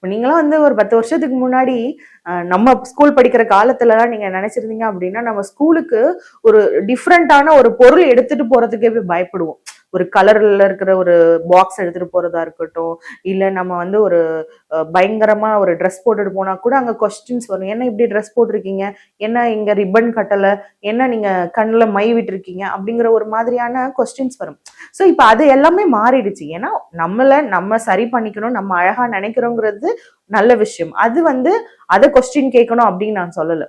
நீங்களாம் ஒரு 10 வருஷத்துக்கு முன்னாடி நம்ம ஸ்கூல் படிக்கிற காலத்துலலாம் நீங்க நினைச்சிருந்தீங்க அப்படின்னா நம்ம ஸ்கூலுக்கு ஒரு டிஃப்ரெண்டான ஒரு பொருள் எடுத்துட்டு போறதுக்கே போய் பயப்படுவோம். ஒரு கலர்ல இருக்கிற ஒரு பாக்ஸ் எடுத்துட்டு போறதா இருக்கட்டும், இல்ல நம்ம ஒரு பயங்கரமா ஒரு ட்ரெஸ் போட்டுட்டு போனா கூட அங்க கொஸ்டின்ஸ் வரும். என்ன இப்படி ட்ரெஸ் போட்டிருக்கீங்க, என்ன இங்க ரிப்பன் கட்டல, என்ன நீங்க கண்ணுல மை விட்டுருக்கீங்க அப்படிங்கிற ஒரு மாதிரியான கொஸ்டின்ஸ் வரும். ஸோ இப்ப அது எல்லாமே மாறிடுச்சு. ஏன்னா நம்ம சரி பண்ணிக்கணும், நம்ம அழகா நினைக்கிறோங்கிறது நல்ல விஷயம். அது அதை கொஸ்டின் கேட்கணும் அப்படின்னு நான் சொல்லல.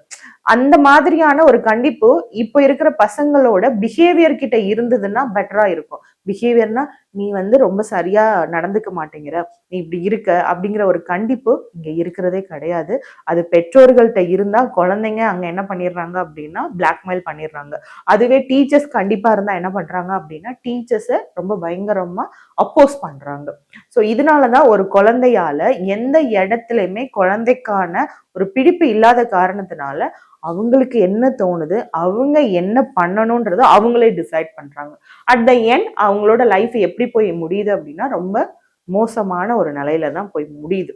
அந்த மாதிரியான ஒரு கண்டிப்பு இப்ப இருக்கிற பசங்களோட பிஹேவியர் கிட்ட இருந்ததுன்னா பெட்டரா இருக்கும். பிஹேவியர்னா நீ ரொம்ப சரியா நடந்துக்க மாட்டேங்கிற, நீ இப்படி இருக்க அப்படிங்கிற ஒரு கண்டிப்பு இங்க இருக்கிறதே கிடையாது. அது பெற்றோர்கள்ட்ட இருந்தா குழந்தைங்க அங்க என்ன பண்ணிடுறாங்க அப்படின்னா பிளாக்மெயில் பண்ணிடுறாங்க. அதுவே டீச்சர்ஸ் கண்டிப்பா இருந்தா என்ன பண்றாங்க அப்படின்னா டீச்சர்ஸை ரொம்ப பயங்கரமா அப்போஸ் பண்றாங்க. ஸோ இதனாலதான் ஒரு குழந்தையால எந்த இடத்துலயுமே குழந்தைக்கான ஒரு பிடிப்பு இல்லாத காரணத்தினால அவங்களுக்கு என்ன தோணுது, அவங்க என்ன பண்ணணும்ன்றத அவங்களே டிசைட் பண்றாங்க. அட் த எண்ட் அவங்களோட லைஃப் எப்படி போய் முடியுது அப்படின்னா ரொம்ப மோசமான ஒரு நிலையில தான் போய் முடியுது.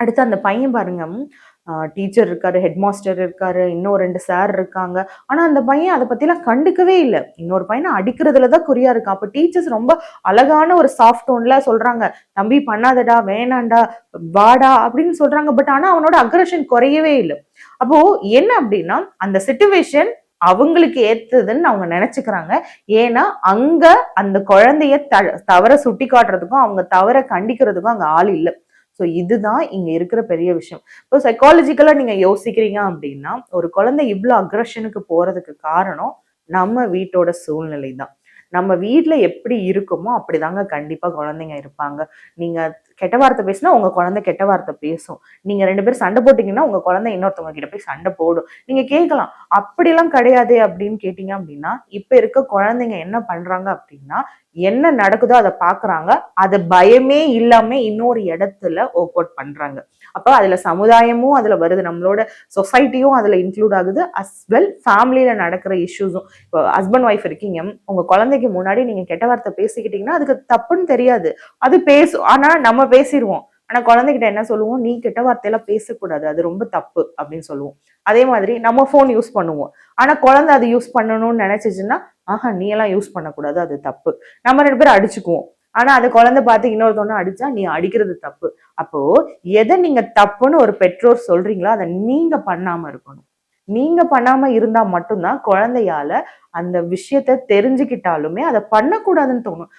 அடுத்து அந்த பையன் பாருங்க, டீச்சர் இருக்காரு, ஹெட் மாஸ்டர் இருக்காரு, இன்னும் 2 சார் இருக்காங்க. ஆனா அந்த பையன் அதை பத்திலாம் கண்டுக்கவே இல்லை. இன்னொரு பையனை அடிக்கிறதுலதான் குறியா இருக்கான். அப்ப டீச்சர்ஸ் ரொம்ப அழகான ஒரு சாஃப்ட் டோன்ல சொல்றாங்க, தம்பி பண்ணாதடா, வேணாண்டா, வாடா அப்படின்னு சொல்றாங்க. பட் ஆனா அவனோட அக்ரஷன் குறையவே இல்லை. அப்போ என்ன அப்படின்னா அந்த சிச்சுவேஷன் அவங்களுக்கு ஏத்ததுன்னு அவங்க நினைச்சுக்கிறாங்க. ஏன்னா அங்க அந்த குழந்தைய தவற சுட்டி காட்டுறதுக்கும் அவங்க தவற கண்டிக்கிறதுக்கும் அங்க ஆள் இல்லை. ஸோ இதுதான் இங்க இருக்கிற பெரிய விஷயம். இப்போ சைக்காலஜிக்கலா நீங்க யோசிக்கிறீங்க அப்படின்னா ஒரு குழந்தை இவ்வளவு அக்ரஷனுக்கு போறதுக்கு காரணம் நம்ம வீட்டோட சூழ்நிலை தான். நம்ம வீட்டுல எப்படி இருக்குமோ அப்படிதாங்க கண்டிப்பா குழந்தைங்க இருப்பாங்க. நீங்க கெட்ட வார்த்தை பேசினா உங்க குழந்தை கெட்ட வார்த்தை பேசும். நீங்க 2 பேரும் சண்டை போட்டீங்கன்னா உங்க குழந்தை இன்னொருத்தவங்க கிட்ட போய் சண்டை போடும். நீங்க கேட்கலாம், அப்படிலாம் கிடையாது அப்படின்னு கேட்டீங்க அப்படின்னா இப்ப இருக்க குழந்தைங்க என்ன பண்றாங்க அப்படின்னா என்ன நடக்குதோ அதை பாக்குறாங்க, அதை பயமே இல்லாம இன்னொரு இடத்துல ஒர்க் அவுட் பண்றாங்க. அப்ப அதுல சமுதாயமும் அதுல வருது, நம்மளோட சொசைட்டியும் அதுல இன்க்ளூட் ஆகுது, அஸ் வெல் ஃபேமிலியில நடக்கிற இஷ்யூஸும். இப்போ ஹஸ்பண்ட் ஒய்ஃப் இருக்கீங்க, உங்க குழந்தைக்கு முன்னாடி நீங்க கெட்ட வார்த்தை பேசிக்கிட்டீங்கன்னா அதுக்கு தப்புன்னு தெரியாது, அது பேசும். ஆனா நம்ம பேசிடுவோம். ஆனா குழந்தைகிட்ட என்ன சொல்லுவோம், நீ கெட்ட வார்த்தையெல்லாம் பேசக்கூடாது, அது ரொம்ப தப்பு அப்படின்னு சொல்லுவோம். அதே மாதிரி நம்ம போன் யூஸ் பண்ணுவோம். ஆனா குழந்தை அது யூஸ் பண்ணணும்னு நினைச்சிச்சுன்னா ஆஹா நீ எல்லாம் யூஸ் பண்ணக்கூடாது, அது தப்பு. நம்ம 2 பேரும் அடிச்சுக்குவோம். ஆனா அதை குழந்தை பார்த்து இன்னொருத்தவன அடிச்சா நீ அடிக்கிறது தப்பு. அப்போ எதை நீங்க தப்புன்னு ஒரு பெற்றோர் சொல்றீங்களோ அதை நீங்க பண்ணாம இருக்கணும். நீங்க பண்ணாம இருந்தா மட்டும்தான் குழந்தையால அந்த விஷயத்த தெரிஞ்சுக்கிட்டாலுமே அதை பண்ணக்கூடாதுன்னு தோணும்.